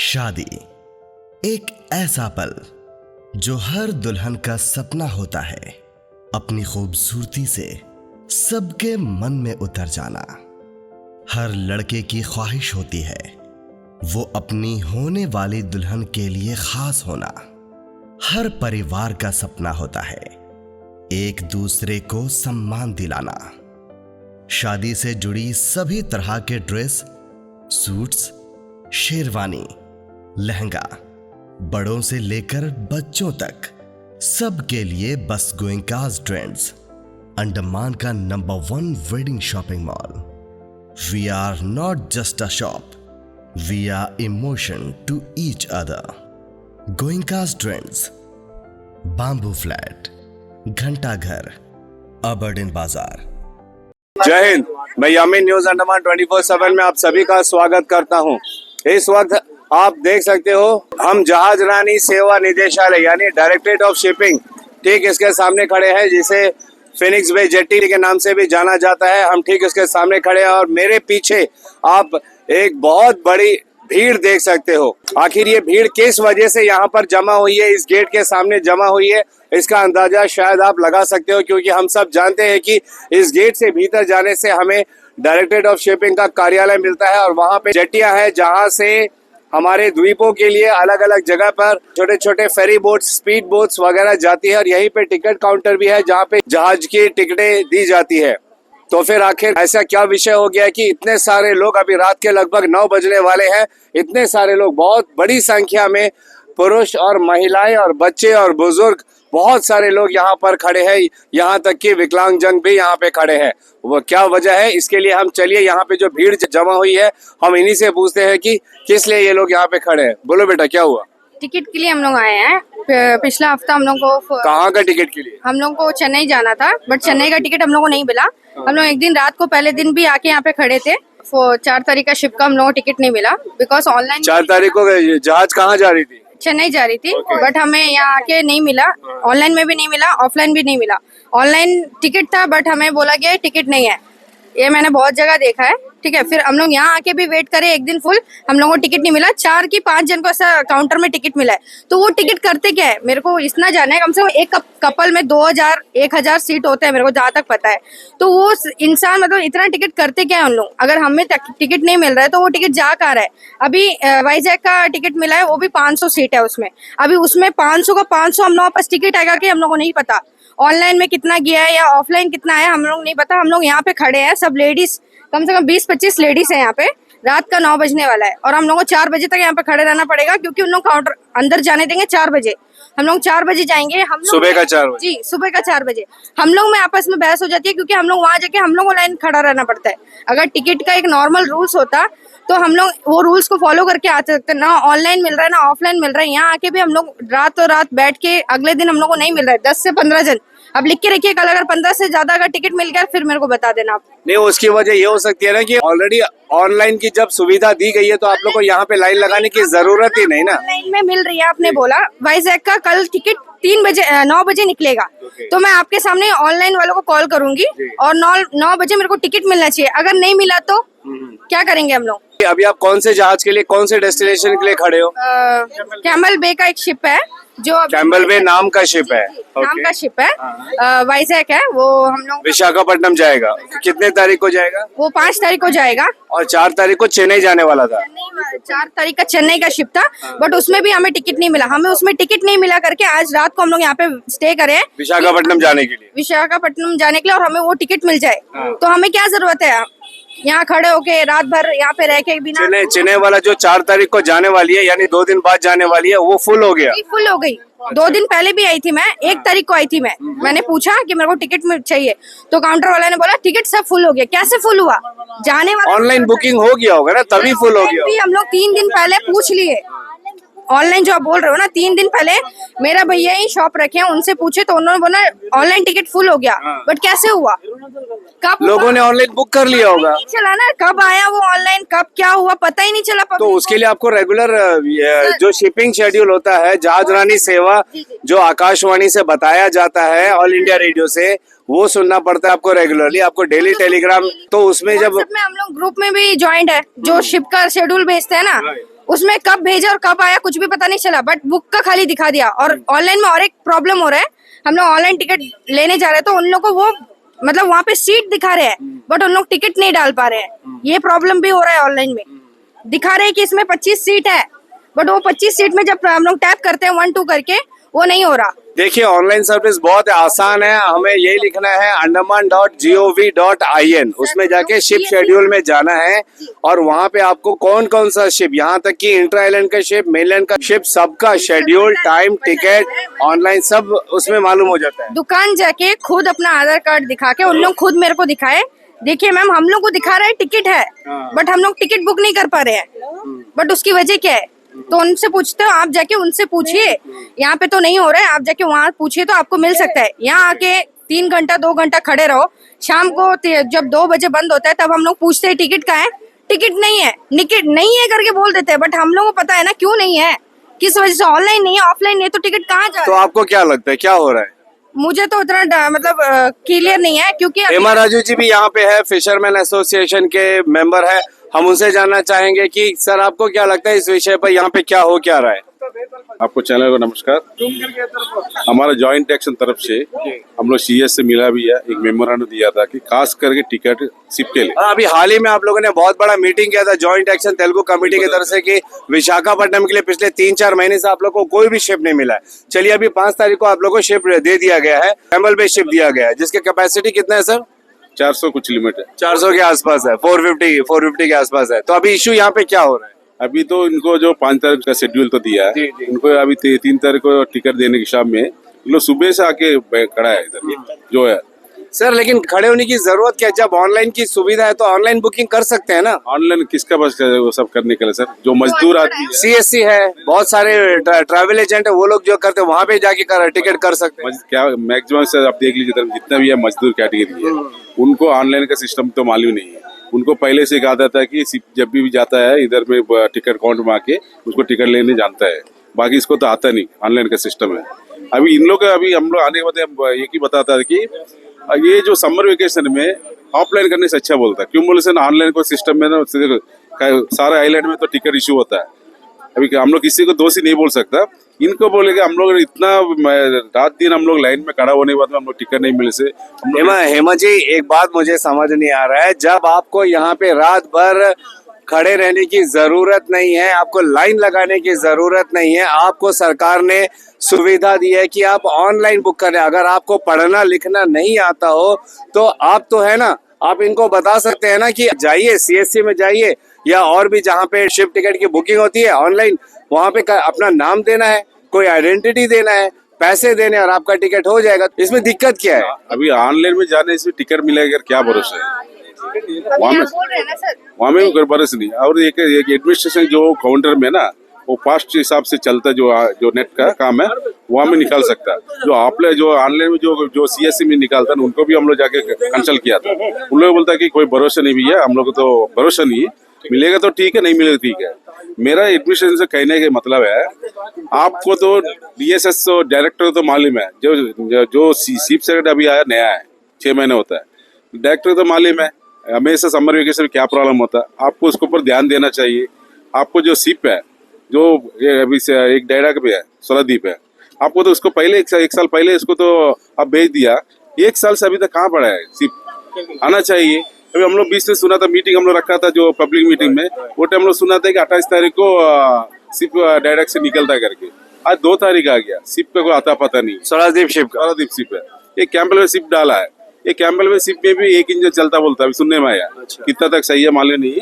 शादी एक ऐसा पल जो हर दुल्हन का सपना होता है, अपनी खूबसूरती से सबके मन में उतर जाना। हर लड़के की ख्वाहिश होती है वो अपनी होने वाली दुल्हन के लिए खास होना। हर परिवार का सपना होता है एक दूसरे को सम्मान दिलाना। शादी से जुड़ी सभी तरह के ड्रेस, सूट्स, शेरवानी, लहंगा, बड़ों से लेकर बच्चों तक सबके लिए बस गोइंकास ट्रेंड्स, अंडमान का number 1 wedding shopping mall. We are not just a shop, we are emotion to each other. Goenka's trends, bamboo flat, घंटा घर, अबरडीन बाजार। जय हिंद। मैं यामीन न्यूज अंडमान 24/7 में आप सभी का स्वागत करता हूं। इस वक्त आप देख सकते हो हम जहाज रानी सेवा निदेशालय यानी डायरेक्टरेट ऑफ शिपिंग ठीक इसके सामने खड़े हैं, जिसे फिनिक्स बे जेट्टी के नाम से भी जाना जाता है। हम ठीक इसके सामने खड़े हैं और मेरे पीछे आप एक बहुत बड़ी भीड़ देख सकते हो। आखिर ये भीड़ किस वजह से यहाँ पर जमा हुई है, इस गेट के सामने जमा हुई है, इसका अंदाजा शायद आप लगा सकते हो, क्योंकि हम सब जानते हैं कि इस गेट से भीतर जाने से हमें डायरेक्टरेट ऑफ शिपिंग का कार्यालय मिलता है और वहाँ पे जेट्टियां हैं जहाँ से हमारे द्वीपों के लिए अलग अलग जगह पर छोटे छोटे फेरी बोट्स, स्पीड बोट्स वगैरह जाती है और यहीं पे टिकट काउंटर भी है जहाँ पे जहाज की टिकटें दी जाती है। तो फिर आखिर ऐसा क्या विषय हो गया कि इतने सारे लोग, अभी रात के लगभग 9 बजने वाले हैं, इतने सारे लोग, बहुत बड़ी संख्या में पुरुष और महिलाएं और बच्चे और बुजुर्ग, बहुत सारे लोग यहाँ पर खड़े हैं। यहाँ तक कि विकलांगजन भी यहाँ पे खड़े हैं। वो क्या वजह है, इसके लिए हम चलिए यहाँ पे जो भीड़ जमा हुई है हम इन्हीं से पूछते हैं कि किस लिए ये लोग यहाँ पे खड़े हैं। बोलो बेटा, क्या हुआ? टिकट के लिए हम लोग आए हैं। पिछला हफ्ता हम लोग को कहाँ का टिकट के लिए? हम लोग को चेन्नई जाना था, बट चेन्नई का टिकट हम लोग को नहीं मिला। हम लोग एक दिन रात को पहले दिन भी आके यहाँ पे खड़े थे। 4 तारीख का शिप का हम लोग को टिकट नहीं मिला, बिकॉज ऑनलाइन 4 तारीख को जहाज कहाँ जा रही थी? चेन्नई जा रही थी, बट हमें यहाँ आके नहीं मिला। ऑनलाइन में भी नहीं मिला, ऑफलाइन भी नहीं मिला। ऑनलाइन टिकट था बट हमें बोला गया टिकट नहीं है। ये मैंने बहुत जगह देखा है, ठीक है। फिर हम लोग यहाँ आके भी वेट करे एक दिन फुल, हम लोगों को टिकट नहीं मिला। 4 की 5 जन को ऐसा काउंटर में टिकट मिला है। तो वो टिकट करते क्या है, मेरे को इतना जानना है। कम से कम एक कपल में 2000-1000 सीट होते हैं, मेरे को जहाँ तक पता है। तो वो इंसान मतलब इतना टिकट करते क्या है उन लोग? अगर हमें टिकट नहीं मिल रहा है तो वो टिकट जा कहाँ रहा है? अभी वाइजैक का टिकट मिला है, वो भी 500 सीट है उसमें। अभी उसमें 500 का 500 हम लोगों के पास टिकट आएगा कि हम लोग को नहीं पता। ऑनलाइन में कितना गया है या ऑफलाइन कितना है हम लोग नहीं पता। हम लोग यहाँ पे खड़े हैं, सब लेडीज, कम से कम 20-25 लेडीज है यहाँ पे। रात का 9 बजने वाला है और हम लोगों को 4 बजे तक यहाँ पे खड़े रहना पड़ेगा, क्योंकि उन लोग काउंटर अंदर जाने देंगे 4 बजे। हम लोग 4 बजे जाएंगे। हम लोग सुबह का 4 बजे? जी, सुबह का 4 बजे। हम लोग में आपस में बहस हो जाती है, क्योंकि हम लोग वहाँ जाके हम लोग को लाइन खड़ा रहना पड़ता है। अगर टिकट का एक नॉर्मल रूल्स होता तो हम लोग वो रूल्स को फॉलो करके आ सकते। ना ऑनलाइन मिल रहा है ना ऑफलाइन मिल रहा है। यहाँ आके भी हम लोग रात बैठ के अगले दिन हम लोग को नहीं मिल रहा है। 10 से 15 जन, अब लिख के रखिए, कल अगर 15 से ज्यादा अगर टिकट मिल गया फिर मेरे को बता देना आप। नहीं, उसकी वजह ये हो सकती है ना कि ऑलरेडी ऑनलाइन की जब सुविधा दी गई है तो आप लोग को यहाँ पे लाइन लगाने की जरूरत ही नहीं ना। ऑनलाइन में मिल रही है, आपने बोला। वाइजैक का कल टिकट 9 बजे निकलेगा। तो मैं आपके सामने ऑनलाइन वालों को कॉल करूंगी और 9 बजे मेरे को टिकट मिलना चाहिए। अगर नहीं मिला तो क्या करेंगे हम लोग? अभी आप कौन से जहाज के लिए, कौन से डेस्टिनेशन के लिए खड़े हो? कैमल बे का एक शिप है जो कैम्बल बे नाम का शिप है। नाम का शिप है, वाइजैक है। वो हम लोग विशाखापट्टनम जाएगा। कितने तारीख को जाएगा? वो 5 तारीख को जाएगा और 4 तारीख को चेन्नई जाने वाला था। 4 तारीख का चेन्नई का शिप था, बट उसमें भी हमें टिकट नहीं मिला। हमें उसमें टिकट नहीं मिला करके आज रात को हम लोग यहाँ पे स्टे करे विशाखापट्टनम जाने के लिए। विशाखापट्टनम जाने के लिए, और हमें वो टिकट मिल जाए। तो हमें क्या जरूरत है यहाँ खड़े होके रात भर यहाँ पे रह के बिना? चेन्नई वाला जो 4 तारीख को जाने वाली है, यानी 2 दिन बाद जाने वाली है, वो फुल हो गया। फुल हो गई। 2 दिन पहले भी आई थी मैं, 1 तारीख को आई थी मैं। मैंने पूछा कि मेरे को टिकट चाहिए, तो काउंटर वाले ने बोला टिकट सब फुल हो गया। कैसे फुल हुआ? जाने वाला ऑनलाइन बुकिंग हो गया होगा ना, तभी फुल हो गया। हम लोग 3 दिन पहले पूछ लिए। ऑनलाइन जो आप बोल रहे हो ना, 3 दिन पहले मेरा भैया ही शॉप रखे हैं, उनसे पूछे तो उन्होंने बोला ऑनलाइन टिकट फुल हो गया। बट कैसे हुआ? कब लोगों ने ऑनलाइन बुक कर लिया होगा। नहीं चला ना, कब आया वो ऑनलाइन, कब क्या हुआ पता ही नहीं चला। तो उसके लिए आपको रेगुलर जो शिपिंग शेड्यूल होता है, जहाज रानी सेवा जो आकाशवाणी से बताया जाता है, ऑल इंडिया रेडियो से, वो सुनना पड़ता है आपको रेगुलरली। आपको डेली टेलीग्राम, तो उसमें जब हम लोग ग्रुप में भी ज्वाइंट है, जो शिप का शेड्यूल भेजते हैं ना, उसमें कब भेजा और कब आया कुछ भी पता नहीं चला, बट बुक का खाली दिखा दिया। और ऑनलाइन में और एक प्रॉब्लम हो रहा है, हम लोग ऑनलाइन टिकट लेने जा रहे हैं तो उन लोग को वो मतलब वहाँ पे सीट दिखा रहे हैं बट उन लोग टिकट नहीं डाल पा रहे हैं। ये प्रॉब्लम भी हो रहा है ऑनलाइन में। दिखा रहे हैं कि इसमें 25 सीट है बट वो 25 सीट में जब हम लोग टैप करते हैं 1 2 करके वो नहीं हो रहा। देखिए ऑनलाइन सर्विस बहुत आसान है, हमें यही लिखना है andaman.gov.in, उसमें जाके शिप शेड्यूल में जाना है और वहाँ पे आपको कौन कौन सा शिप, यहाँ तक कि इंट्रा आइलैंड का शिप, मेनलैंड का शिप, सबका शेड्यूल, टाइम, टिकट, ऑनलाइन सब उसमें मालूम हो जाता है। दुकान जाके खुद अपना आधार कार्ड दिखा के उन लोग खुद मेरे को दिखाए, देखिए मैम हम लोग को दिखा रहा है टिकट है बट हम लोग टिकट बुक नहीं कर पा रहे हैं, बट उसकी वजह क्या है तो उनसे पूछते हो, आप जाके उनसे पूछिए, यहाँ पे तो नहीं हो रहा है, आप जाके वहाँ पूछिए तो आपको मिल सकता है। यहाँ आके 3 घंटा 2 घंटा खड़े रहो, शाम को जब 2 बजे बंद होता है तब हम लोग पूछते हैं टिकट कहाँ है, टिकट नहीं है, टिकट नहीं है करके बोल देते हैं, बट हम लोग को पता है ना क्यों नहीं है, किस वजह से ऑनलाइन नहीं है, ऑफलाइन नहीं है, तो टिकट कहाँ जा तो रहा है? आपको क्या लगता है क्या हो रहा है? मुझे तो उतना मतलब क्लियर नहीं है क्योंकि हेमा राजू जी भी यहाँ पे है, फिशरमैन एसोसिएशन के मेंबर है, हम उनसे जानना चाहेंगे कि सर आपको क्या लगता है इस विषय पर यहाँ पे क्या हो क्या रहा है? आपको चैनल को नमस्कार। हमारा जॉइंट एक्शन तरफ से हम लोग सीएस से मिला भी है, एक मेमोरेंडम दिया था कि खास करके टिकट शिप के लिए। अभी हाल ही में आप लोगों ने बहुत बड़ा मीटिंग किया था जॉइंट एक्शन तेलुगु कमेटी की तरफ से कि विशाखापट्टनम के लिए पिछले 3-4 महीने से आप लोग को कोई भी शिप नहीं मिला है। चलिए अभी 5 तारीख को आप लोग को शिप दे दिया गया है, कैमल बे शिप दिया गया है, जिसकी कैपेसिटी कितना है सर? 400 कुछ लिमिट है, 400 के आसपास है, 450 के आसपास है। तो अभी इशू यहाँ पे क्या हो रहा है? अभी तो इनको जो 5 तारीख का शेड्यूल तो दिया है, इनको अभी 3 तारीख को टिकट देने की शाम में लोग सुबह से आके खड़ा है इधर जो है। सर लेकिन खड़े होने की जरूरत क्या है? जब ऑनलाइन की सुविधा है तो ऑनलाइन बुकिंग कर सकते हैं ना। ऑनलाइन किसका बस वो सब करने के लिए सर, जो मजदूर आदमी है, सीएससी है, बहुत सारे ट्रैवल एजेंट है, वो लोग जो करते हैं वहाँ पे जाके टिकट कर सकते हैं। क्या मैक्सिमम से आप देख लीजिए जितना भी है मजदूर कैटेगरी है, उनको ऑनलाइन का सिस्टम तो मालूम नहीं है। उनको पहले से कहा था कि जब भी जाता है इधर में टिकट काउंटर में आके उसको टिकट लेने जानता है, बाकी इसको तो आता नहीं ऑनलाइन का सिस्टम है। अभी इन लोग अभी हम लोग आने के बाद एक ही बताता है कि ये जो समर वेकेशन में ऑफलाइन करने से अच्छा बोलता है, क्यों बोले से ना ऑनलाइन को सिस्टम में ना सारे आइलैंड में तो टिकट इशू होता है। अभी हम लोग किसी को दोषी नहीं बोल सकता, इनको बोलेगा हम लोग इतना रात दिन हम लोग लाइन में खड़ा होने के बाद हम लोग टिकट नहीं मिले से। हेमा जी एक बात मुझे समझ नहीं आ रहा है, जब आपको यहाँ पे रात भर खड़े रहने की जरूरत नहीं है, आपको लाइन लगाने की जरूरत नहीं है, आपको सरकार ने सुविधा दी है कि आप ऑनलाइन बुक करें। अगर आपको पढ़ना लिखना नहीं आता हो तो आप तो है ना, आप इनको बता सकते हैं ना कि जाइए सीएससी में जाइए या और भी जहाँ पे शिप टिकट की बुकिंग होती है ऑनलाइन, वहाँ पे अपना नाम देना है, कोई आइडेंटिटी देना है, पैसे देने और आपका टिकट हो जाएगा। इसमें दिक्कत क्या है? अभी ऑनलाइन में जाने से टिकट मिलेगा क्या भरोसा है? वहाँ में कोई भरोसा नहीं। और एक एडमिनिस्ट्रेशन जो काउंटर में ना वो फास्ट हिसाब से चलता है, जो नेट का काम है वहाँ में निकाल सकता है। जो ऑफलाइन जो ऑनलाइन में जो सीएससी में निकालता है उनको भी हम लोग जाके कंसल्ट किया था, उन लोग बोलता है कि कोई भरोसा नहीं भी है, हम लोग को तो भरोसा नहीं है, मिलेगा तो ठीक है, नहीं मिलेगा ठीक है। मेरा एडमिनिस्ट्रेशन से कहने का मतलब है आपको तो डीएसएस डायरेक्टर तो मालूम है, जो चीफ सेक्रेटरी अभी आया नया है 6 महीने होता है, डायरेक्टर तो मालूम है हमेशा समर वेकेशन में क्या प्रॉब्लम होता है, आपको उसके ऊपर ध्यान देना चाहिए। आपको जो सिप है जो अभी से एक डायरा का भी है सोलादीप है, आपको तो उसको पहले एक साल पहले इसको तो आप भेज दिया, 1 साल से अभी तक कहाँ पड़ा है, सिप आना चाहिए। अभी हम लोग बीच में सुना था, मीटिंग हम लोग रखा था जो पब्लिक मीटिंग में, वो टाइम हम लोग सुना था कि 28 तारीख को सिप डायरेक्ट से निकलता है करके, आज 2 तारीख आ गया, सिप का कोई आता पता नहीं। सोलादीप शिप सिप है, ये कैंपल में सिप डाला है, ये कैंपल में सिप में भी 1 इंजन चलता बोलता है, सुनने में आया। कितना तक सही है मालूम नहीं,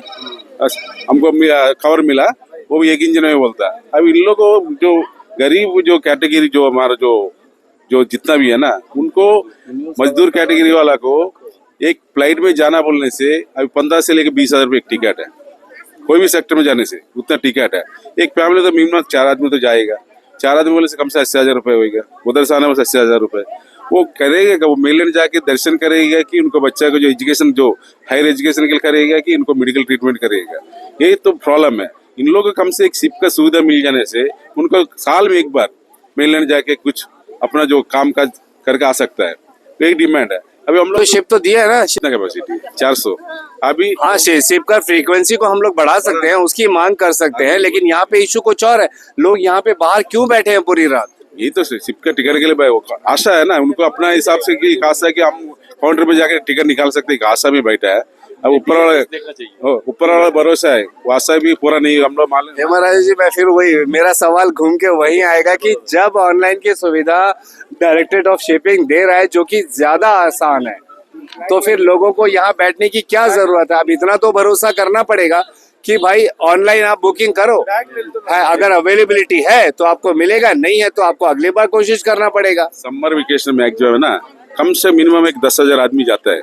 हमको खबर मिला वो भी 1 इंजन में बोलता है। अब इन लोगों को जो गरीब जो कैटेगरी जो हमारा जो जितना भी है ना, उनको मजदूर कैटेगरी वाला को एक फ्लाइट में जाना बोलने से अभी 15 से लेकर 20 हजार रुपये एक टिकट है, कोई भी सेक्टर में जाने से उतना टिकट है। एक फैमिली तो मिनिमम 4 आदमी तो जाएगा, 4 आदमी बोले से कम से 80,000 रुपये होगा, उधर से आने में 80,000 रुपये वो करेगा, वो मेले जाके दर्शन करेगा कि उनको बच्चा को जो एजुकेशन जो हायर एजुकेशन के लिए करेगा कि इनको मेडिकल ट्रीटमेंट करेगा। ये तो प्रॉब्लम है। इन लोगों को कम से एक सिप का सुविधा मिल जाने से उनको साल में एक बार मेलैंड जाके कुछ अपना जो काम काज करके आ सकता है। एक डिमांड है। अभी हम तो लोग शिप तो दिया है ना। कितना कैपेसिटी 400 अभी। हाँ, शिप का फ्रीक्वेंसी को हम लोग बढ़ा सकते हैं, उसकी मांग कर सकते हैं, लेकिन यहाँ पे इशू कुछ और है। लोग यहाँ पे बाहर क्यों बैठे हैं पूरी रात? ये तो शिप का टिकट के लिए भाई वो आशा है ना उनको, अपना हिसाब से कि आशा है कि हम काउंटर पे जाके टिकट निकाल सकते हैं, आशा भी बैठा है। अब ऊपर वाला भरोसा है, वो आशा भी पूरा नहीं हम लोग मालूम। हेमराज जी, मैं फिर वही मेरा सवाल घूम के वही आएगा कि जब ऑनलाइन की सुविधा डायरेक्टरेट ऑफ शिपिंग दे रहा है जो कि ज्यादा आसान है, तो फिर लोगों को यहाँ बैठने की क्या जरूरत है? अब इतना तो भरोसा करना पड़ेगा कि भाई ऑनलाइन आप बुकिंग करो, है, अगर अवेलेबिलिटी है तो आपको मिलेगा, नहीं है तो आपको अगली बार कोशिश करना पड़ेगा। समर वेकेशन में जो है ना, कम से मिनिमम एक 10,000 आदमी जाता है।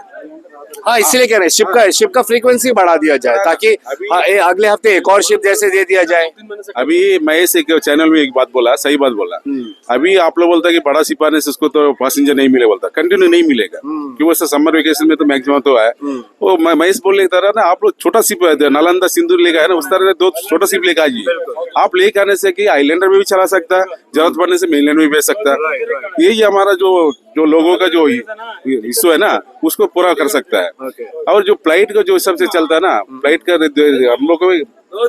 हाँ, इसलिए कह रहे हैं शिप का फ्रीक्वेंसी बढ़ा दिया जाए ताकि अगले हफ्ते एक और शिप जैसे दे दिया जाए। अभी महेश एक चैनल में एक बात बोला, सही बात बोला। अभी आप लोग बोलता है कि बड़ा शिप आने से उसको तो पैसेंजर नहीं मिले, बोलता कंटिन्यू नहीं मिलेगा क्योंकि वो समर वेकेशन में तो मैक्सिमम तो है। वो महेश बोलने की तरह ना, आप लोग छोटा शिप नालंदा सिंदूर लेकर है ना, उस तरह 2 छोटा शिप लेकर आइए। आप लेकर आने से कि आइलैंडर में भी चला सकता है, जरूरत पड़ने से मेनलैंड में भी भेज सकता है। यही हमारा जो लोगों का जो इशू है ना, उसको पूरा कर सकता है। और जो फ्लाइट का जो सबसे चलता है ना, फ्लाइट का हम लोग को भी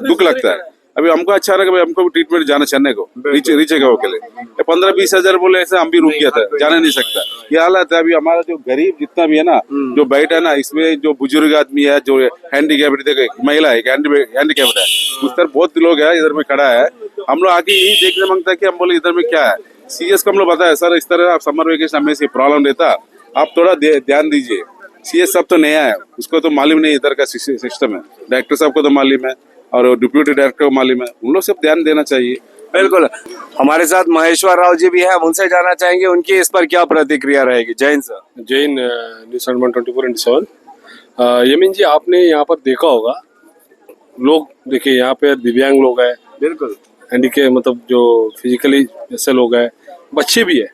दुख लगता है। अभी हमको अच्छा लगा, हमको भी ट्रीटमेंट जाना चेन्नई को रीचे के लिए 15-20 हजार बोले, ऐसे हम भी रुक गया था, जाना नहीं सकता। ये हालत है। अभी हमारा जो गरीब जितना भी है ना, जो बैठा है ना, इसमें जो बुजुर्ग आदमी है, जो हैंडीकैप्ड, देखो महिला है हैंडीकैप्ड है, उस तरह बहुत लोग है इधर में खड़ा है। हम लोग आके यही देखने मांगता है कि हम बोले इधर में क्या है। सीएस को हम लोग बताया सर, इस तरह आप समर वेकेशन में से प्रॉब्लम रहता, आप थोड़ा ध्यान दीजिए। सीएस सब तो नया है, उसको तो मालूम नहीं इधर का सिस्टम है। डायरेक्टर साहब को तो मालूम है और डिप्यूटी डायरेक्टर को मालूम है, उन लोग सब ध्यान देना चाहिए। बिल्कुल। हमारे साथ महेश्वर राव जी भी हैं, हम उनसे जानना चाहेंगे उनकी इस पर क्या प्रतिक्रिया रहेगी। जय हिंद सर। जैन न्यूज़ 24/7। यमीन जी, आपने यहाँ पर देखा होगा, लोग देखिए यहाँ पे दिव्यांग लोग हैं, बिल्कुल हैंडीके मतलब जो फिजिकली जैसे लोग हैं, बच्चे भी है।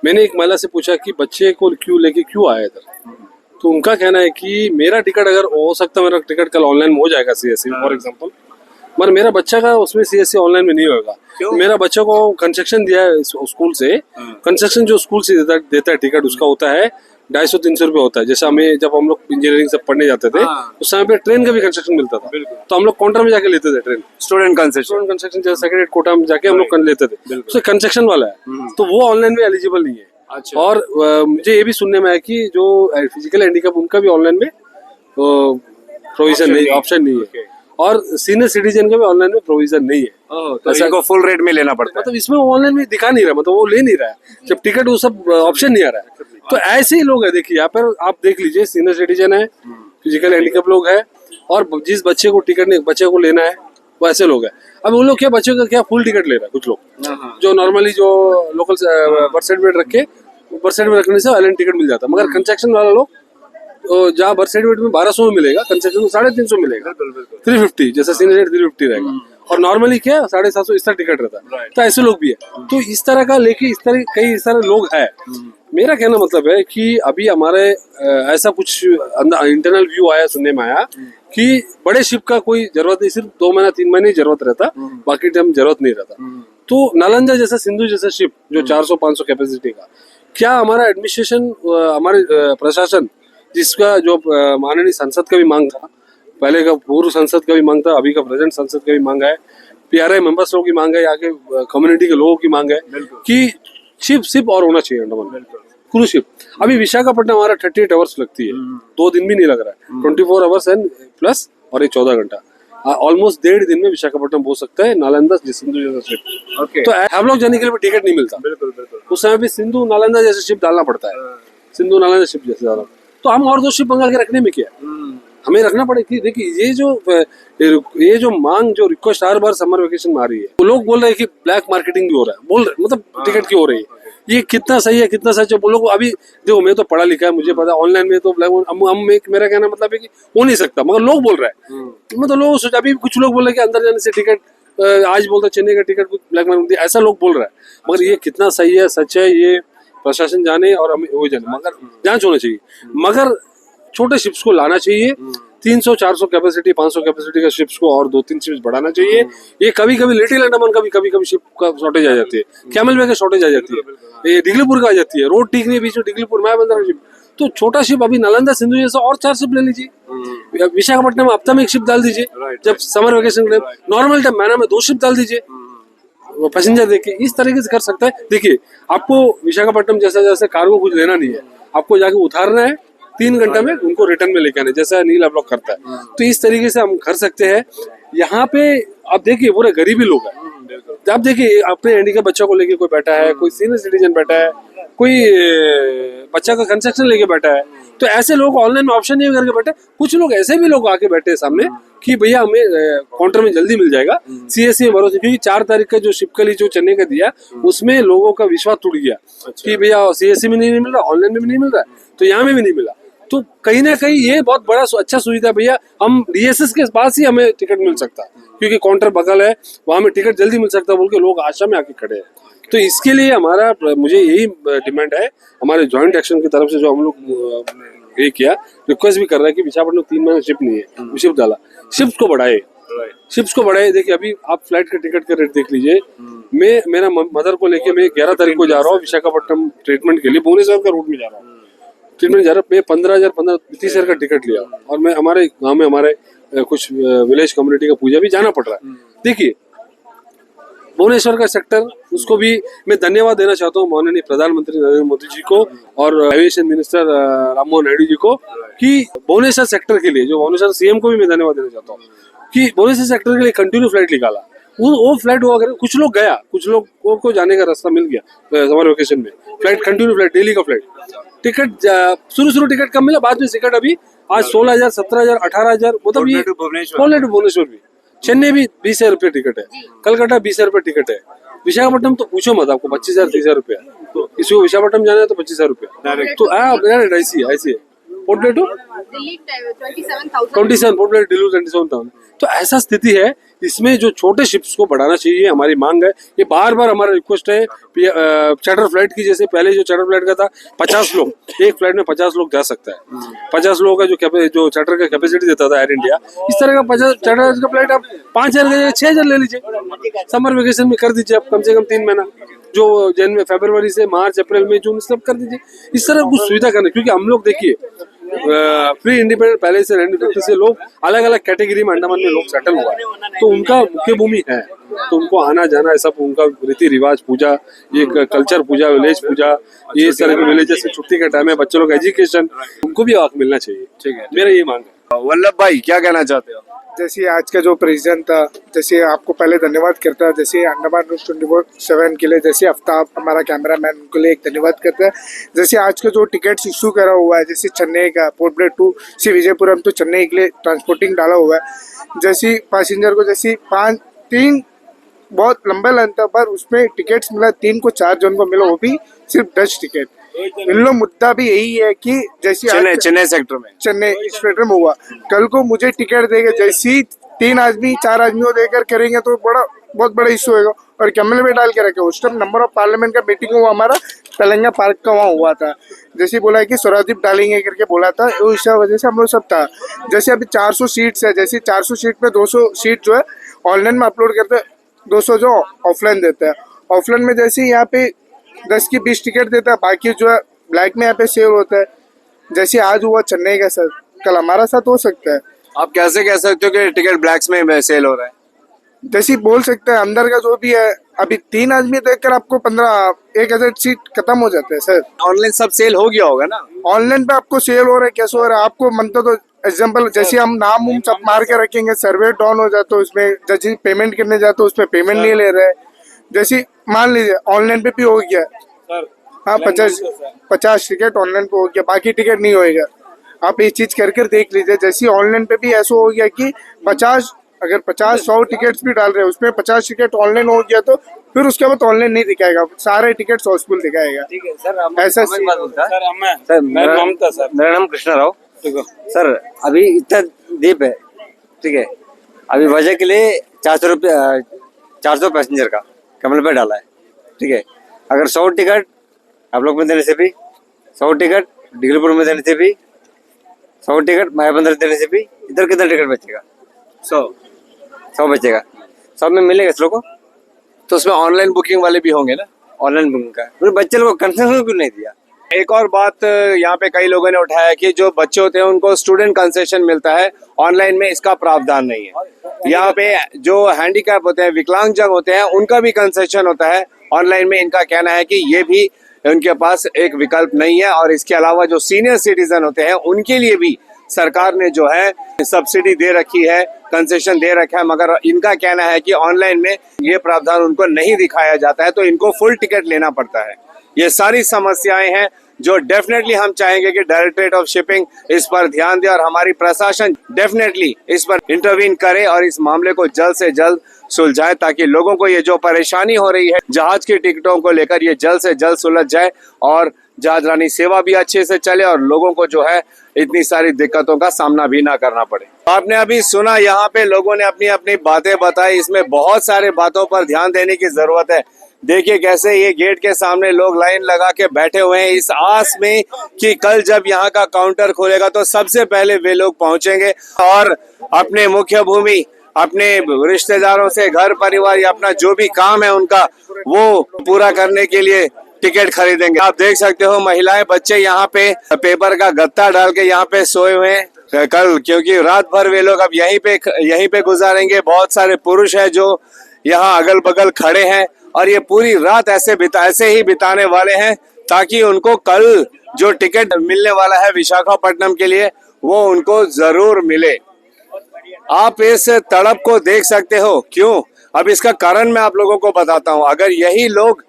मैंने एक महिला से पूछा कि बच्चे को क्यों आए इधर, तो उनका कहना है कि मेरा टिकट अगर हो सकता है, मेरा टिकट कल ऑनलाइन में हो जाएगा सीएससी फॉर एग्जांपल, मगर मेरा बच्चा का उसमें सीएससी ऑनलाइन में नहीं होगा। मेरा बच्चा को कंसेक्शन दिया है स्कूल से, कंसेक्शन जो स्कूल से देता है टिकट, उसका होता है 250-300 रुपये होता है। जैसे हमें जब हम लोग इंजीनियरिंग सब पढ़ने जाते थे, उस समय पे ट्रेन का भी कंसेक्शन मिलता था, तो हम लोग काउंटर में जाके लेते थे ट्रेन, स्टूडेंट कंसेक्शन जैसे सेक्रेटरी कोटा में जाके हम लोग लेते थे, उससे कंसेक्शन वाला है, तो वो ऑनलाइन में एलिजिबल नहीं है। अच्छा। और मुझे ये भी सुनने में आया कि जो फिजिकल हैंडीकैप उनका भी ऑनलाइन में प्रोविजन नहीं, ऑप्शन नहीं है, और सीनियर सिटीजन का भी ऑनलाइन में प्रोविजन नहीं है। तो इनको फुल रेट में लेना पड़ता है। मतलब इसमें ऑनलाइन में दिखा नहीं रहा, मतलब वो ले नहीं रहा है, जब टिकट वो सब ऑप्शन नहीं आ रहा है। तो ऐसे ही लोग है, देखिए यहाँ पर आप देख लीजिए, सीनियर सिटीजन है, फिजिकल हैंडीकैप लोग है, और जिस बच्चे को टिकट नहीं, बच्चे को लेना है, वो ऐसे लोग है। अब उन लोग क्या, बच्चों का क्या फुल टिकट ले रहा है कुछ लोग, जो नॉर्मली जो लोकल बर्थ सर्टिफिकेट रख के, बर्थ सर्टिफिकेट रखने से आइलैंड टिकट मिल जाता है, मगर कंसेक्शन वाला लोग जहाँ बर्थ सर्टिफिकेट में 1200 में मिलेगा, कंसेक्शन में 350 मिलेगा, 350 जैसे सीनियर 350 रहेगा, और नॉर्मली क्या 750 इस तरह टिकट रहता है। तो ऐसे लोग भी है, तो इस तरह का लेके कई सारे लोग है। मेरा कहना मतलब है कि अभी हमारे ऐसा कुछ इंटरनल व्यू आया, सुनने में आया कि बड़े शिप का कोई जरूरत नहीं, सिर्फ 2 महीना 3 महीने जरूरत रहता, बाकी टाइम जरूरत नहीं रहता। तो नालंदा जैसा, सिंधु जैसा शिप जो 400-500 कैपेसिटी का, क्या हमारा एडमिनिस्ट्रेशन, हमारे प्रशासन, जिसका जो माननीय संसद का भी मांग था, पहले का पूर्व संसद का भी मांग था, अभी का प्रेजेंट संसद का भी मांग है, पीआरआई मेंबर्स लोगों की मांग है, यहाँ के कम्युनिटी के लोगों की मांग है कि शिप और होना चाहिए अंडमान क्रूज शिप। अभी विशाखापट्टनम हमारा 38 आवर्स लगती है, 2 दिन भी नहीं लग रहा है, 24 आवर्स एंड प्लस, और ये 14 घंटा, ऑलमोस्ट 1.5 दिन में विशाखापट्टनम पहुंच सकता है नालंदा सिंधु जैसा शिप। तो हम लोग जाने के लिए भी टिकट नहीं मिलता, उस समय भी सिंधु नालंदा जैसे शिप डालना पड़ता है, सिंधु नालंदा शिप जैसे डालना। तो हम और 2 शिप मंगा के रखने में क्या, हमें रखना पड़ेगी। देखिए ये जो मांग, जो रिक्वेस्ट हर बार समर वेकेशन में आ रही है, तो लोग बोल रहे हैं कि ब्लैक मार्केटिंग भी हो रहा है, बोल रहे मतलब टिकट की हो रही है। ये कितना सही है कितना सच है, बोलो को अभी देखो, मैं तो पढ़ा लिखा है, मुझे पता ऑनलाइन में तो ब्लैक, मेरा कहना मतलब है कि हो नहीं सकता, मगर लोग बोल रहे हैं। मतलब लोग सोचा, अभी कुछ लोग बोल रहे हैं कि अंदर जाने से टिकट, आज बोलते चेन्नई का टिकट ब्लैक मार्केट, ऐसा लोग बोल रहे हैं, मगर ये कितना सही है सच है, ये प्रशासन जाने और हमें वो जाने, मगर जांच होना चाहिए। मगर छोटे शिप्स को लाना चाहिए, 300-400 कैपेसिटी 500 कैपेसिटी का शिप्स को और 2-3 शिप्स बढ़ाना चाहिए। ये कभी कभी लिटिल अंडमान का भी कभी कभी शिप का शॉर्टेज आ जाती है, कैमल वे का शॉर्टेज आ जाती है, ये डिगलीपुर का आ जाती है, रोड ठीक नहीं बीच में डिगलीपुर मायाबंदर शिप। तो छोटा शिप अभी नालंदा सिंधु जैसा और 4 शिप ले लीजिए, विशाखापट्टनम हफ्ता में 1 शिप डाल दीजिए, जब summer vacation time, normal time महीना में 2 शिप डाल दीजिए, पैसेंजर देख के इस तरीके से कर सकता है। देखिए आपको विशाखापट्टनम जैसा जैसे कार्गो कुछ लेना नहीं है, आपको जाके उतारना है 3 घंटे में, उनको रिटर्न में लेके आना है, जैसा नील ब्लॉक करता है। तो इस तरीके से हम कर सकते हैं। यहाँ पे आप देखिए पूरे गरीबी लोग हैं, आप देखिए अपने हैंडीकैप बच्चों को लेके कोई बैठा है, कोई सीनियर सिटीजन बैठा है, कोई बच्चा का कंस्ट्रक्शन लेके बैठा है, तो ऐसे लोग ऑनलाइन में ऑप्शन नहीं करके बैठे। कुछ लोग ऐसे भी लोग आके बैठे हैं सामने कि भैया हमें काउंटर में जल्दी मिल जाएगा, सीएससी भरोसे, क्योंकि 4 तारीख का जो शिपकली जो चेन्नई का दिया उसमें लोगों का विश्वास टूट गया कि भैया सीएससी में नहीं मिल रहा, ऑनलाइन में भी नहीं मिल रहा, तो यहाँ में भी नहीं मिला। तो कहीं ना कहीं ये बहुत बड़ा अच्छा सुविधा है भैया, हम डीएसएस के पास ही हमें टिकट मिल सकता है, क्योंकि काउंटर बगल है, वहां में टिकट जल्दी मिल सकता है बोल के लोग आशा में आके खड़े हैं। तो इसके लिए हमारा मुझे यही डिमांड है हमारे ज्वाइंट एक्शन की तरफ से, जो हम लोग ये किया रिक्वेस्ट भी कर रहा है कि विशाखापट्टनम 3 महीने शिप नहीं है, शिप डाला, शिप्स को बढ़ाए, शिप्स को बढ़ाए। देखिए अभी आप फ्लाइट के टिकट का रेट देख लीजिए, मैं मेरा मदर को लेके मैं 11 तारीख को जा रहा हूँ विशाखापट्टनम ट्रीटमेंट के लिए, भुवनेश्वर का रूट में जा रहा हूँ ट्रीटमेंट जा रहा हूँ। मैं 15,000-30,000 का टिकट लिया, और मैं हमारे गाँव में हमारे कुछ विलेज कम्युनिटी का पूजा भी जाना पड़ रहा है। देखिए भुवनेश्वर का सेक्टर, उसको भी मैं धन्यवाद देना चाहता हूँ माननीय प्रधानमंत्री नरेंद्र मोदी जी को और एविएशन मिनिस्टर राममोहन नायडू जी को, कि भुवनेश्वर सेक्टर के लिए, जो भुवनेश्वर सीएम को भी मैं धन्यवाद देना चाहता हूँ कि भुवनेश्वर सेक्टर के लिए कंटिन्यू फ्लाइट निकाला। वो फ्लाइट हुआ करे, कुछ लोग गया, कुछ लोगों को जाने का रास्ता मिल गया समर वेकेशन में, फ्लाइट कंटिन्यू फ्लाइट, डेली का फ्लाइट, टिकट शुरू टिकट कम मिला, बाद में टिकट अभी आज 16,000, 17,000, 18,000, मतलब ये भुवनेश्वर भी, चेन्नई भी 20,000 रुपये टिकट है, कलकत्ता 20,000 रुपये टिकट है, विशाखापट्टनम तो पूछो मत, आपको 25,000, 30,000 रुपया, किसी को विशाखापट्टनम जाना है तो 25,000 रुपया। तो ऐसी है पोर्ट प्लेटो 27 पोर्ट प्लेट दिल्ली 27,000। तो ऐसा स्थिति है, इसमें जो छोटे शिप्स को बढ़ाना चाहिए, हमारी मांग है, ये बार बार हमारा रिक्वेस्ट है। चार्टर फ्लाइट की, जैसे पहले जो चार्टर फ्लाइट का था 50 लोग, एक फ्लाइट में 50 लोग जा सकता है, 50 लोगों का जो चार्टर का कैपेसिटी देता था एयर इंडिया, इस तरह का 50 चार्टर का फ्लाइट आप 5,000 का 6,000 ले लीजिए, समर वेकेशन में कर दीजिए आप, कम से कम 3 महीना, जो जनवरी फरवरी से मार्च अप्रैल मई जून सब कर दीजिए, इस तरह कुछ सुविधा करना। क्योंकि हम लोग देखिए प्री इंडिपेंडेंट पहले से 1950 से लोग अलग अलग कैटेगरी में अंडमान में लोग सेटल हुआ है, तो उनका मुख्य भूमि है, तो उनको आना जाना है सब, उनका रीति रिवाज, पूजा, ये कल्चर पूजा, विलेज पूजा, ये इस तरह के विलेजेस में छुट्टी का टाइम है, बच्चों लोग एजुकेशन, उनको भी हक मिलना चाहिए। ठीक है, मेरा ये मांग है। वल्लभ भाई क्या कहना चाहते हो? जैसे आज का जो प्रेसिडेंट था, जैसे आपको पहले धन्यवाद करता है, जैसे अंडमान 24/7 के लिए, जैसे आफ्ताब हमारा कैमरामैन उनके लिए एक धन्यवाद करता है। जैसे आज का जो टिकट्स इशू करा हुआ है, जैसे चेन्नई का पोर्ट ब्लेयर 2 से विजयपुरम तो चेन्नई के लिए ट्रांसपोर्टिंग डाला हुआ है, जैसे पैसेंजर को जैसे 3 बहुत लंबा लाइन था, पर उसमें टिकट्स मिला 3 को 4 जन को मिला, वो भी सिर्फ 10 टिकट। इन लोग मुद्दा भी यही है कि जैसे चेन्नई सेक्टर में, चेन्नई इस सेक्टर में हुआ, कल को मुझे टिकट देगा, जैसी 3 आदमी 4 आदमियों देकर करेंगे तो बहुत बड़ा इशू होगा। और कैमल में डाल के रखे, उस टाइम नंबर ऑफ पार्लियामेंट का मीटिंग हुआ हमारा तेलंगा पार्क का, वहाँ हुआ था, जैसे बोला कि स्वरादीप डालेंगे करके बोला था, वो इस वजह से हम लोग सब था। जैसे अभी 400 सीट्स है, जैसे 400 सीट में 200 सीट जो है ऑनलाइन में अपलोड करते हैं, 200 जो ऑफलाइन देता है। ऑफलाइन में जैसे यहाँ पे 10 की 20 टिकट देता है, बाकी जो है ब्लैक में यहाँ पे सेल होता है। जैसे आज हुआ चेन्नई का सर, कल हमारा साथ हो सकता है। आप कैसे कह सकते हो कि टिकट ब्लैक्स में सेल हो रहा है? जैसे बोल सकते हैं अंदर का जो भी है, अभी 3 आदमी देखकर आपको 1,000 सीट खत्म हो जाते हैं सर। ऑनलाइन सब सेल हो गया होगा ना? ऑनलाइन पे आपको सेल हो रहा है, कैसे हो रहा है आपको मनता तो एग्जाम्पल, जैसे हम नाम सब मार के रखेंगे, सर्वर डाउन हो जाता है, उसमें जैसे पेमेंट करने जाते हो उसमें पेमेंट नहीं ले रहे। जैसे मान लीजिए ऑनलाइन पे भी हो गया, हाँ 50 टिकट ऑनलाइन पे हो गया, बाकी टिकट नहीं होएगा। आप ये चीज करके देख लीजिए। जैसे ऑनलाइन पे भी ऐसा हो गया कि 50-100 टिकट्स भी डाल रहे हैं, उसमें 50 टिकट ऑनलाइन हो गया, तो फिर उसके बाद ऑनलाइन नहीं दिखाएगा, सारे टिकट हाउसफुल दिखाएगा। ठीक है सर, ऐसा सर मेरा नाम कृष्णा राव। सर अभी इतना दीप है, ठीक है, अभी वजह के लिए 400 पैसेंजर का कमल पे डाला है, ठीक है। अगर 100 टिकट आप लोग में देने से भी, 100 टिकट डिगलपुर में देने से भी 100 टिकट मायाबंदर देने से भी इधर कितना टिकट बचेगा? 100 बचेगा। 100 में मिलेगा इस लोग को? तो उसमें ऑनलाइन बुकिंग वाले भी होंगे ना? ऑनलाइन बुकिंग का फिर बच्चे लोग को कंसेशन क्यों नहीं दिया? एक और बात यहाँ पे कई लोगों ने उठाया कि जो बच्चे होते हैं उनको स्टूडेंट कंसेशन मिलता है, ऑनलाइन में इसका प्रावधान नहीं है। यहाँ पे जो हैंडीकैप होते हैं, विकलांगजन होते हैं, उनका भी कंसेशन होता है। ऑनलाइन में इनका कहना है कि ये भी उनके पास एक विकल्प नहीं है। और इसके अलावा जो सीनियर सिटीजन होते हैं उनके लिए भी सरकार ने जो है सब्सिडी दे रखी है, कंसेशन दे रखा है, मगर इनका कहना है कि ऑनलाइन में ये प्रावधान उनको नहीं दिखाया जाता है, तो इनको फुल टिकट लेना पड़ता है। ये सारी समस्याएं हैं जो डेफिनेटली हम चाहेंगे कि डायरेक्टरेट ऑफ शिपिंग इस पर ध्यान दे और हमारी प्रशासन डेफिनेटली इस पर इंटरवीन करे और इस मामले को जल्द से जल्द सुलझाए, ताकि लोगों को ये जो परेशानी हो रही है जहाज की टिकटों को लेकर ये जल्द से जल्द सुलझ जाए और जहाजरानी सेवा भी अच्छे से चले और लोगों को जो है इतनी सारी दिक्कतों का सामना भी ना करना पड़े। आपने अभी सुना, यहाँ पे लोगों ने अपनी अपनी बातें बताई। इसमें बहुत सारे बातों पर ध्यान देने की जरूरत है। देखिए कैसे ये गेट के सामने लोग लाइन लगा के बैठे हुए हैं इस आस में कि कल जब यहाँ का काउंटर खुलेगा तो सबसे पहले वे लोग पहुंचेंगे और अपने मुख्य भूमि, अपने रिश्तेदारों से, घर परिवार या अपना जो भी काम है उनका वो पूरा करने के लिए टिकट खरीदेंगे। आप देख सकते हो महिलाएं, बच्चे यहाँ पे पेपर का गत्ता डाल के यहाँ पे सोए हुए हैं कल, क्योंकि रात भर वे लोग अब यहीं पे गुजारेंगे। बहुत सारे पुरुष है जो यहाँ अगल बगल खड़े हैं और ये पूरी रात ऐसे ही बिताने वाले हैं ताकि उनको कल जो टिकट मिलने वाला है विशाखापट्टनम के लिए वो उनको जरूर मिले। आप इस तड़प को देख सकते हो। क्यों? अब इसका कारण मैं आप लोगों को बताता हूँ। अगर यही लोग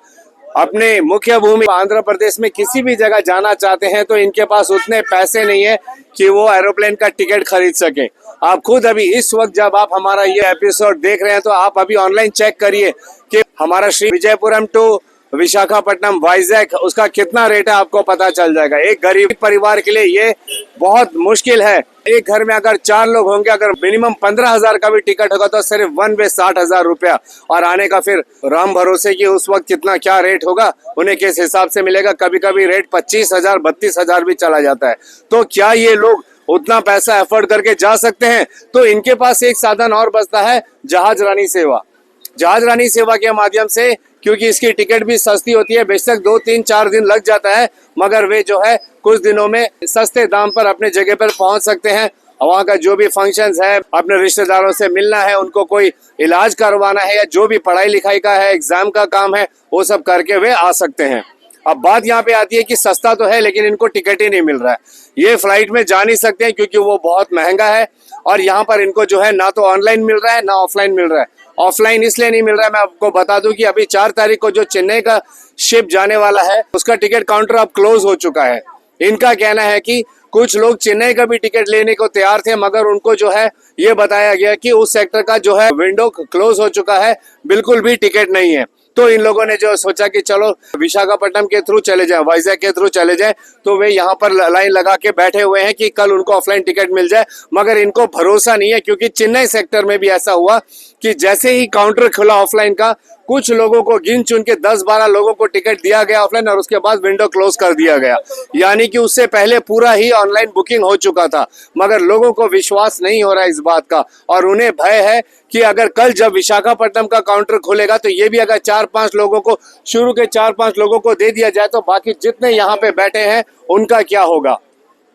अपने मुख्य भूमि आंध्र प्रदेश में किसी भी जगह जाना चाहते हैं तो इनके पास उतने पैसे नहीं है कि वो एरोप्लेन का टिकट खरीद सके। आप खुद अभी इस वक्त जब आप हमारा ये एपिसोड देख रहे हैं तो आप अभी ऑनलाइन चेक करिए कि हमारा श्री विजयपुरम टू विशाखापट्टनम वाइजैक उसका कितना रेट है, आपको पता चल जाएगा। एक गरीब परिवार के लिए ये बहुत मुश्किल है। एक घर में अगर 4 लोग होंगे, अगर मिनिमम 15,000 का भी टिकट होगा तो सिर्फ 1 वे 60,000 रुपया, और आने का फिर राम भरोसे कि उस वक्त कितना क्या रेट होगा, उन्हें किस हिसाब से मिलेगा। कभी कभी रेट 25,000 32,000 भी चला जाता है। तो क्या ये लोग उतना पैसा एफोर्ड करके जा सकते हैं? तो इनके पास एक साधन और बचता है, जहाजरानी सेवा। जहाजरानी सेवा के माध्यम से, क्योंकि इसकी टिकट भी सस्ती होती है, बेशक 2 3 4 दिन लग जाता है, मगर वे जो है कुछ दिनों में सस्ते दाम पर अपने जगह पर पहुंच सकते हैं। वहाँ का जो भी फंक्शंस है, अपने रिश्तेदारों से मिलना है, उनको कोई इलाज करवाना है या जो भी पढ़ाई लिखाई का है, एग्जाम का काम है, वो सब करके वे आ सकते हैं। अब बात यहाँ पे आती है कि सस्ता तो है लेकिन इनको टिकट ही नहीं मिल रहा है। ये फ्लाइट में जा नहीं सकते हैं क्योंकि वो बहुत महंगा है, और यहाँ पर इनको जो है ना तो ऑनलाइन मिल रहा है ना ऑफलाइन मिल रहा है। ऑफलाइन इसलिए नहीं मिल रहा है, मैं आपको बता दूं कि अभी 4 तारीख को जो चेन्नई का शिप जाने वाला है उसका टिकट काउंटर अब क्लोज हो चुका है। इनका कहना है कि कुछ लोग चेन्नई का भी टिकट लेने को तैयार थे, मगर उनको जो है ये बताया गया कि उस सेक्टर का जो है विंडो क्लोज हो चुका है, बिल्कुल भी टिकट नहीं है। तो इन लोगों ने जो सोचा कि चलो विशाखापट्टनम के थ्रू चले जाए, वाइजैक के थ्रू चले जाए, तो वे यहाँ पर लाइन लगा के बैठे हुए हैं कि कल उनको ऑफलाइन टिकट मिल जाए। मगर इनको भरोसा नहीं है, क्योंकि चेन्नई सेक्टर में भी ऐसा हुआ कि जैसे ही काउंटर खुला ऑफलाइन का, कुछ लोगों को गिन चुन के 10-12 लोगों को टिकट दिया गया ऑफलाइन, और उसके बाद विंडो क्लोज कर दिया गया। यानी कि उससे पहले पूरा ही ऑनलाइन बुकिंग हो चुका था, मगर लोगों को विश्वास नहीं हो रहा है इस बात का, और उन्हें भय है कि अगर कल जब विशाखापट्टनम का काउंटर खुलेगा तो ये भी अगर 4-5 लोगों को, शुरू के 4-5 लोगों को दे दिया जाए तो बाकी जितने यहाँ पे बैठे हैं उनका क्या होगा?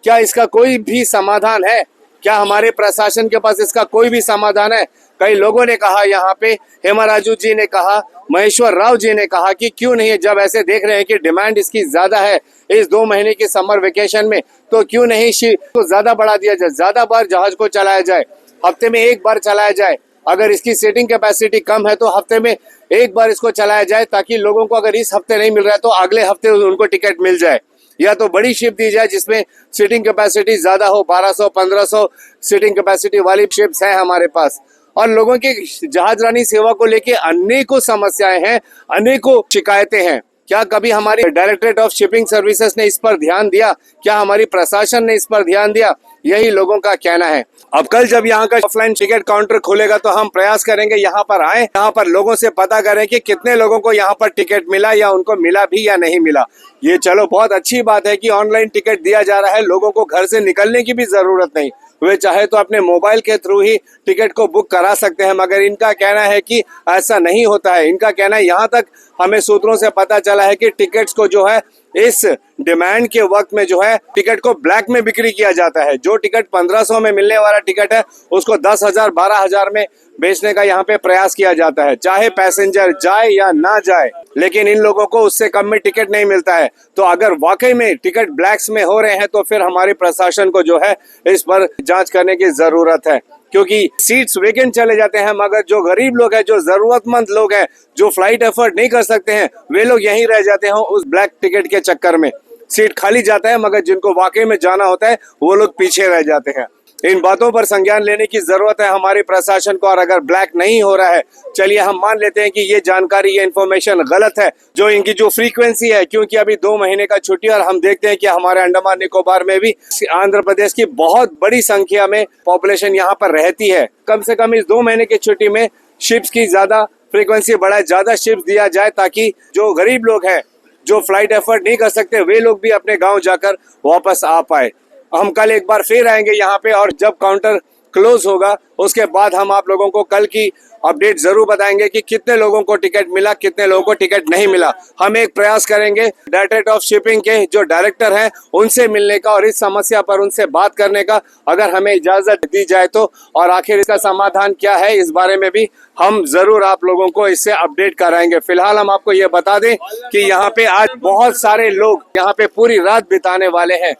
क्या इसका कोई भी समाधान है? क्या हमारे प्रशासन के पास इसका कोई भी समाधान है? कई लोगों ने कहा, यहाँ पे हेमाराजू जी ने कहा, महेश्वर राव जी ने कहा कि क्यों नहीं, जब ऐसे देख रहे हैं कि डिमांड इसकी ज्यादा है इस 2 महीने की समर वेकेशन में, तो क्यों नहीं को ज्यादा बढ़ा दिया जाए, ज्यादा बार जहाज को चलाया जाए, हफ्ते में 1 बार चलाया जाए। अगर इसकी सीटिंग कैपेसिटी कम है तो हफ्ते में 1 बार इसको चलाया जाए, ताकि लोगों को अगर इस हफ्ते नहीं मिल रहा है तो अगले हफ्ते उनको टिकट मिल जाए। या तो बड़ी शिप दी जाए जिसमें सीटिंग कैपेसिटी ज्यादा हो, 1200-1500 सीटिंग कैपेसिटी वाली शिप्स हैं हमारे पास। और लोगों की जहाजरानी सेवा को लेके अनेकों समस्याएं हैं, अनेकों शिकायतें हैं। क्या कभी हमारी डायरेक्टरेट ऑफ शिपिंग सर्विसेज ने इस पर ध्यान दिया? क्या हमारी प्रशासन ने इस पर ध्यान दिया? यही लोगों का कहना है। अब कल जब यहाँ का ऑफलाइन टिकट काउंटर खुलेगा तो हम प्रयास करेंगे यहाँ पर आए, यहाँ पर लोगों से पता करें कि कितने लोगों को यहाँ पर टिकट मिला या उनको मिला भी या नहीं मिला। ये चलो बहुत अच्छी बात है कि ऑनलाइन टिकट दिया जा रहा है, लोगों को घर से निकलने की भी जरूरत नहीं, वे चाहे तो अपने मोबाइल के थ्रू ही टिकट को बुक करा सकते हैं। मगर इनका कहना है कि ऐसा नहीं होता है। इनका कहना है, यहाँ तक हमें सूत्रों से पता चला है कि टिकट्स को जो है इस डिमांड के वक्त में जो है टिकट को ब्लैक में बिक्री किया जाता है। जो टिकट 1500 में मिलने वाला टिकट है उसको 10,000 12,000 में बेचने का यहाँ पे प्रयास किया जाता है, चाहे पैसेंजर जाए या ना जाए, लेकिन इन लोगों को उससे कम में टिकट नहीं मिलता है। तो अगर वाकई में टिकट ब्लैक्स में हो रहे हैं तो फिर हमारे प्रशासन को जो है इस पर जांच करने की जरूरत है, क्योंकि सीट्स वेकेंट चले जाते हैं मगर जो गरीब लोग हैं, जो जरूरतमंद लोग हैं, जो फ्लाइट अफोर्ड नहीं कर सकते हैं, वे लोग यहीं रह जाते हैं उस ब्लैक टिकट के चक्कर में। सीट खाली जाता है मगर जिनको वाकई में जाना होता है वो लोग पीछे रह जाते हैं। इन बातों पर संज्ञान लेने की जरूरत है हमारे प्रशासन को। और अगर ब्लैक नहीं हो रहा है, चलिए हम मान लेते हैं कि ये जानकारी, ये इन्फॉर्मेशन गलत है, जो इनकी जो फ्रीक्वेंसी है, क्योंकि अभी 2 महीने का छुट्टी और हम देखते हैं कि हमारे अंडमान निकोबार में भी आंध्र प्रदेश की बहुत बड़ी संख्या में पॉपुलेशन यहाँ पर रहती है। कम से कम इस 2 महीने की छुट्टी में शिप्स की ज्यादा फ्रीक्वेंसी बढ़ाए, ज्यादा शिप्स दिया जाए ताकि जो गरीब लोग हैं, जो फ्लाइट एफर्ट नहीं कर सकते, वे लोग भी अपने गाँव जाकर वापस आ पाए। हम कल एक बार फिर आएंगे यहाँ पे और जब काउंटर क्लोज होगा उसके बाद हम आप लोगों को कल की अपडेट जरूर बताएंगे कि कितने लोगों को टिकट मिला, कितने लोगों को टिकट नहीं मिला। हम एक प्रयास करेंगे डायरेक्टरेट ऑफ शिपिंग के जो डायरेक्टर हैं उनसे मिलने का और इस समस्या पर उनसे बात करने का, अगर हमें इजाजत दी जाए तो। और आखिर इसका समाधान क्या है इस बारे में भी हम जरूर आप लोगों को इससे अपडेट कराएंगे। फिलहाल हम आपको ये बता दें कि यहाँ पे आज बहुत सारे लोग यहाँ पे पूरी रात बिताने वाले हैं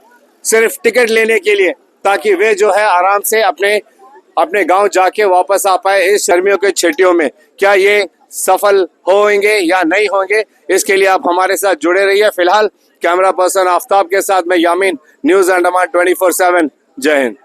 सिर्फ टिकट लेने के लिए, ताकि वे जो है आराम से अपने गांव जाके वापस आ पाए इस गर्मियों के छुट्टियों में। क्या ये सफल होंगे या नहीं होंगे, इसके लिए आप हमारे साथ जुड़े रहिए। फिलहाल कैमरा पर्सन आफ्ताब के साथ मैं यामीन, न्यूज अंडमान 24/7। जय हिंद।